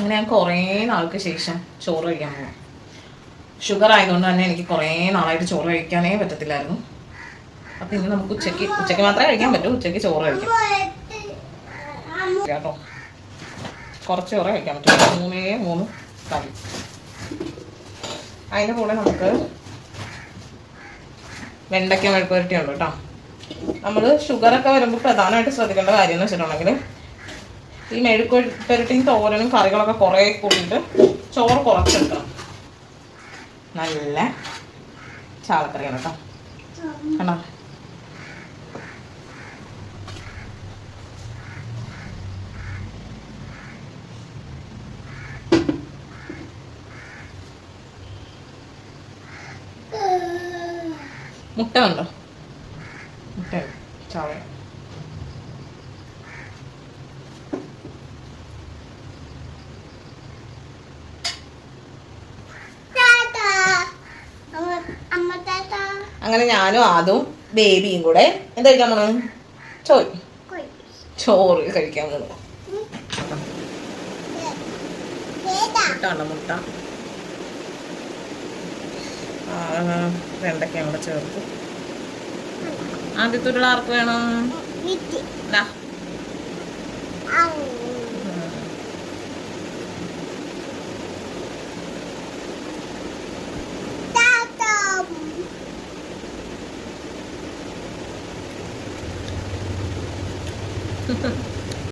അങ്ങനെ ഞാൻ കുറേ നാൾക്ക് ശേഷം ചോറ് കഴിക്കാൻ പോകും. ഷുഗർ ആയതുകൊണ്ട് തന്നെ എനിക്ക് കുറേ നാളായിട്ട് ചോറ് കഴിക്കാനേ പറ്റത്തില്ലായിരുന്നു. അപ്പം ഇന്ന് നമുക്ക് ഉച്ചയ്ക്ക് മാത്രമേ കഴിക്കാൻ പറ്റൂ. ഉച്ചയ്ക്ക് ചോറ് കഴിക്കാം കേട്ടോ. കുറച്ച് ചോറ് കഴിക്കാൻ പറ്റും. 3 കറി. അതിൻ്റെ കൂടെ നമുക്ക് വെണ്ടയ്ക്ക മെഴുക്കുവരട്ടി ഉണ്ട് കേട്ടോ. നമ്മൾ ഷുഗറൊക്കെ വരുമ്പോൾ പ്രധാനമായിട്ട് ശ്രദ്ധിക്കേണ്ട കാര്യം എന്ന് വെച്ചിട്ടുണ്ടെങ്കിൽ ഈ മെഴുക്കുവരട്ടിയും തോരനും കറികളൊക്കെ കുറേ കൂടിയിട്ട് ചോറ് കുറച്ചെടുക്കണം. നല്ല ചാളക്കറിയാണ് കേട്ടോ. കണ്ടോ? മുട്ട ഉണ്ടോ? മുട്ട ചാള. അങ്ങനെ ഞാനും അതും ബേബിയും കൂടെ എന്താ കഴിക്കാൻ പോണു? ചോറ് കഴിക്കാൻ പോണു. മുട്ട ഉണ്ടോ? മുട്ട വെണ്ടയ്ക്കയും കൂടെ ചേർത്ത്. ആദ്യത്തെ ഉരുള ആർക്ക് വേണം?